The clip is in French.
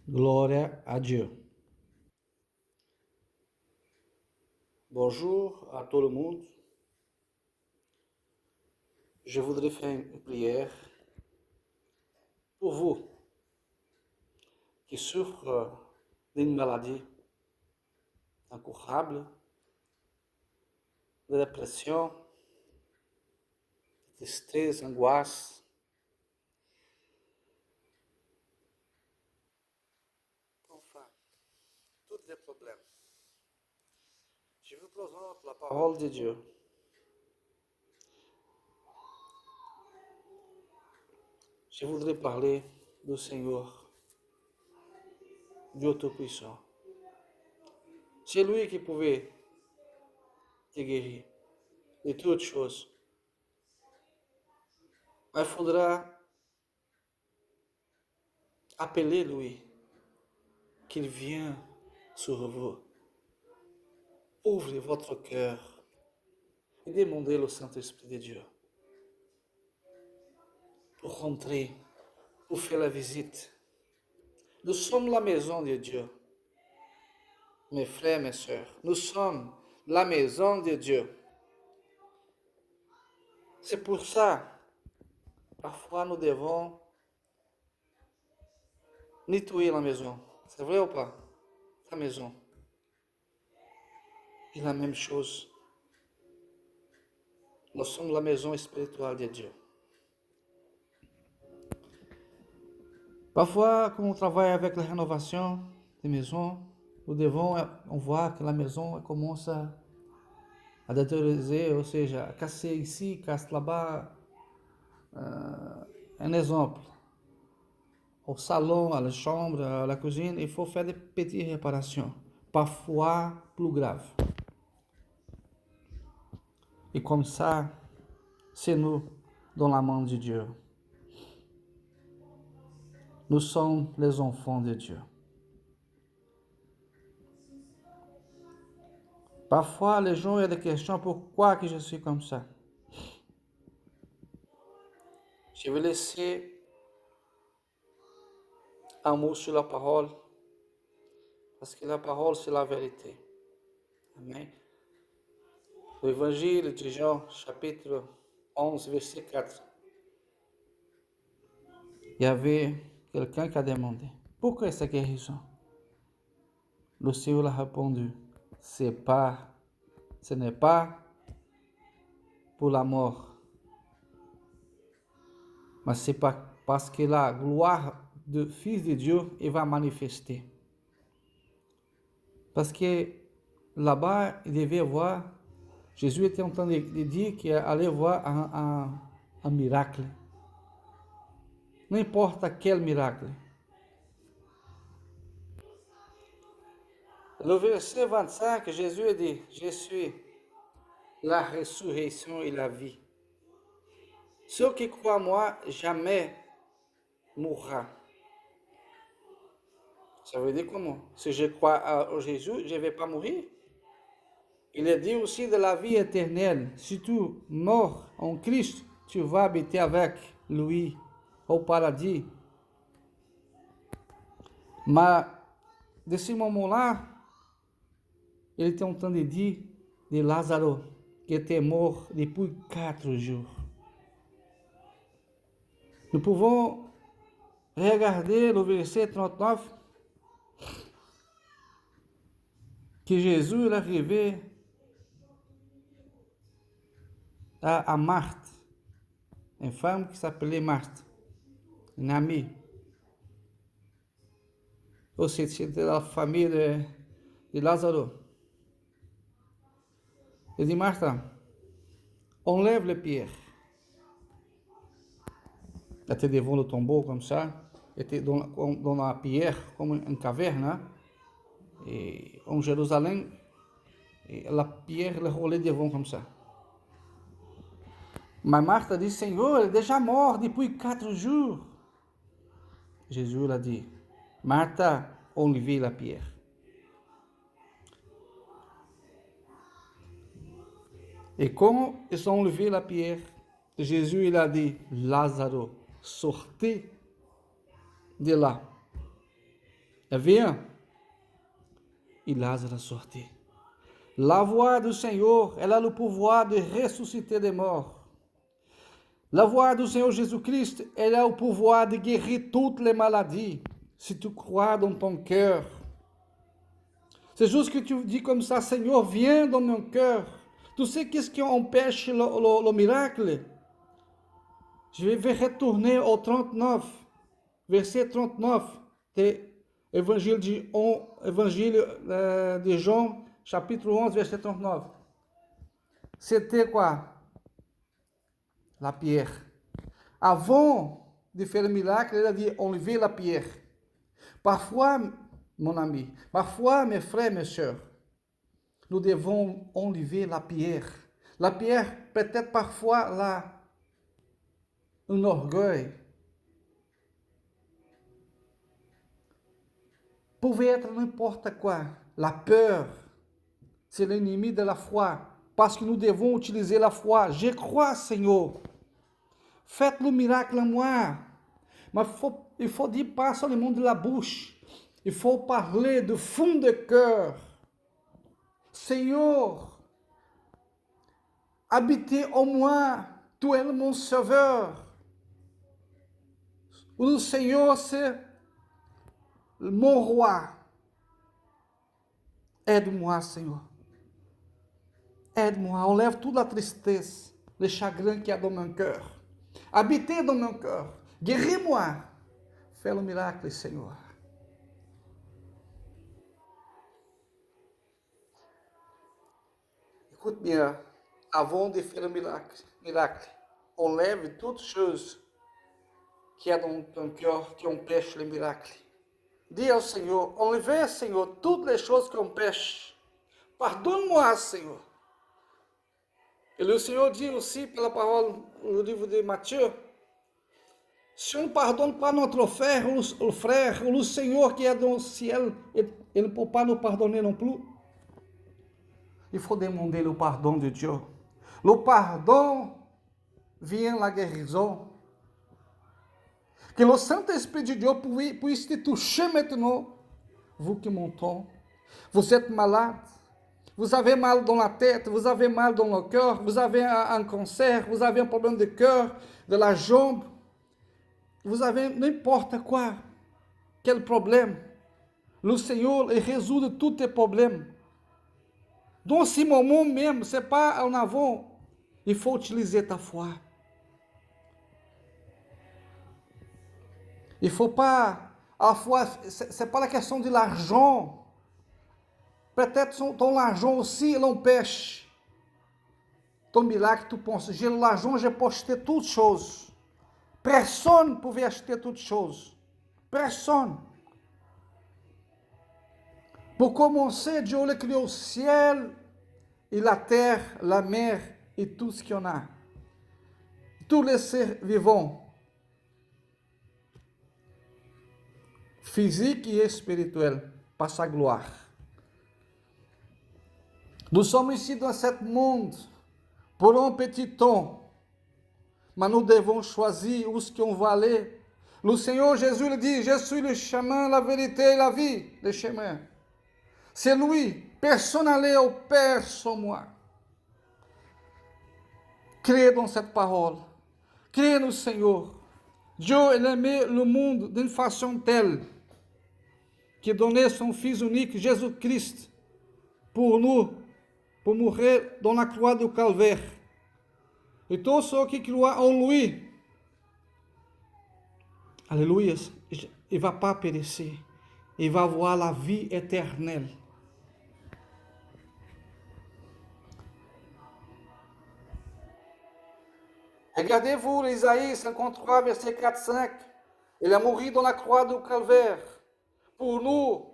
Glória a Dieu. Bonjour à tout le monde. Je voudrais faire une prière pour vous qui souffrent d'une maladie incurable, de dépression, de tristesse, angoisse. Enfin, tous les problèmes. Je vous présente la parole de Dieu. Je voudrais parler du Seigneur, Dieu Tout-Puissant. C'est lui qui pouvait te guérir de toutes choses. Mais il faudra appeler lui, qu'il vienne sur vous. Ouvrez votre cœur et demandez au Saint-Esprit de Dieu pour rentrer, pour faire la visite. Nous sommes la maison de Dieu. Mes frères, mes sœurs, nous sommes la maison de Dieu. C'est pour ça, parfois nous devons nettoyer la maison. C'est vrai ou pas? La maison. Et la même chose. Nous sommes la maison spirituelle de Dieu. Parfois, quand on travaille avec la rénovation des maisons, nous devons voir que la maison commence a détériorer, ou seja, a casser ici, casse là-bas. Un exemple, au salon, à la chambre, à la cuisine, il faut faire des petites réparations, parfois plus graves. Et comme ça, c'est nous dans la main de Dieu. Nous sommes les enfants de Dieu. Parfois, les gens ont des questions, pourquoi que je suis comme ça? Je vais laisser un mot sur la parole, parce que la parole, c'est la vérité. Amen. L'évangile de Jean, chapitre 11, verset 4. Il y avait quelqu'un qui a demandé, pourquoi essa guérison? Le Seigneur a répondu, ce n'est pas pour la mort, mais c'est parce que la gloire du Fils de Dieu va manifester. Parce que là-bas, il devait voir, Jésus était en train de dire qu'il allait voir un miracle. N'importe quel miracle. Le verset 25, Jésus dit, je suis la résurrection et la vie. Ceux qui croient en moi, jamais mourra. Ça veut dire comment? Si je crois en Jésus, je ne vais pas mourir. Il est dit aussi de la vie éternelle. Si tu meurs en Christ, tu vas habiter avec lui au paradis. Mais de ce moment-là, il était en train de dire de Lázaro, qui était mort depuis 4 jours. Nous pouvons regarder le verset 39, que Jésus est arrivé à Marthe, une femme qui s'appelait Marthe, une amie. Aussi, c'était la famille de Lázaro. Il dit, Martha, enlève les pierres. Elle était devant le tombeau comme ça, était dans la pierre, comme une caverne. Et en Jérusalem, la pierre elle roulait devant comme ça. Mais Martha dit, Senhor, ele est déjà mort depuis 4 jours. Jésus l'a dit, Martha, enlevez la pierre. Et quand ils ont enlevé la pierre, Jésus il a dit, Lázaro, sortez de là. Elle vient. Et Lazare est sorti. La voix du Seigneur, elle a le pouvoir de ressusciter des morts. La voix du Seigneur Jésus-Christ, elle a le pouvoir de guérir toutes les maladies. Si tu crois dans ton cœur. C'est juste que tu dis comme ça, Seigneur, viens dans mon cœur. Tu sais qu'est-ce qui empêche le miracle? Je vais retourner au 39, verset 39 de Évangile de Jean, chapitre 11, verset 39. C'était quoi? La pierre. Avant de faire le miracle, il a dit enlever la pierre. Parfois, mon ami, parfois, mes frères, mes sœurs, nous devons enlever la pierre. La pierre, peut-être parfois, là, un orgueil. Pouvait être n'importe quoi. La peur, c'est l'ennemi de la foi. Parce que nous devons utiliser la foi. Je crois, Seigneur. Faites le miracle en moi. Mais il faut dire pas seulement de la bouche. Il faut parler de fond de cœur. Seigneur, habitez en moi. Tu es mon sauveur. Le Seigneur, c'est mon roi. Aide-moi, Seigneur. Aide-moi. Enlève toute la tristesse, le chagrin qu'il y a dans mon cœur. Habitez dans mon cœur. Guéris-moi. Fais le miracle, Seigneur. Écoute bien, avant de faire le miracle, enlève toutes choses qui y a dans ton cœur qui empêchent le miracle. Dis au Seigneur, enlevez, Seigneur, toutes les choses qui empêchent. Pardonne-moi, Seigneur. Et le Seigneur dit aussi, par la parole, no livre de Matthieu, si on ne pardonne pas notre frère, le Seigneur qui est dans le ciel, il ne peut pas nous pardonner non plus. Il faut demander le pardon de Dieu. Le pardon vient la guérison. Que le Saint-Esprit de Dieu puisse te toucher maintenant, vous qui m'entendez. Vous êtes malade, vous avez mal dans la tête, vous avez mal dans le cœur, vous avez un cancer, vous avez un problème de cœur, de la jambe, vous avez n'importe quoi, quel problème. Le Seigneur il résout tous tes problèmes. Dans ce moment même, ce n'est pas en avant, il faut utiliser ta foi. Il ne faut pas, à la fois, ce n'est pas la question de l'argent. Peut-être ton argent aussi, il empêche. Ton miracle, tu penses, j'ai l'argent, je peux acheter toutes choses. Personne ne pouvait acheter toutes choses. Personne. Pour commencer, Dieu a créé le ciel et la terre, la mer et tout ce qu'il y en a. Tous les seres vivants. Physique et spirituel, par sa gloire. Nous sommes ici dans ce monde pour un petit temps, mais nous devons choisir où ce qu'on va aller. Le Seigneur Jésus le dit, je suis le chemin, la vérité et la vie, le chemin. C'est lui, personne n'allait au Père sans moi. Crée dans cette parole, crée no Seigneur. Dieu a aimé le monde d'une façon telle que donnait son Fils unique, Jésus-Christ, pour nous, pour mourir dans la croix du calvaire. Et tous ceux qui croient en lui, alléluia, il ne va pas périr, il va avoir la vie éternelle. Regardez-vous, Isaïe 53, verset 4-5. Il a mouru dans la croix du calvaire pour nous,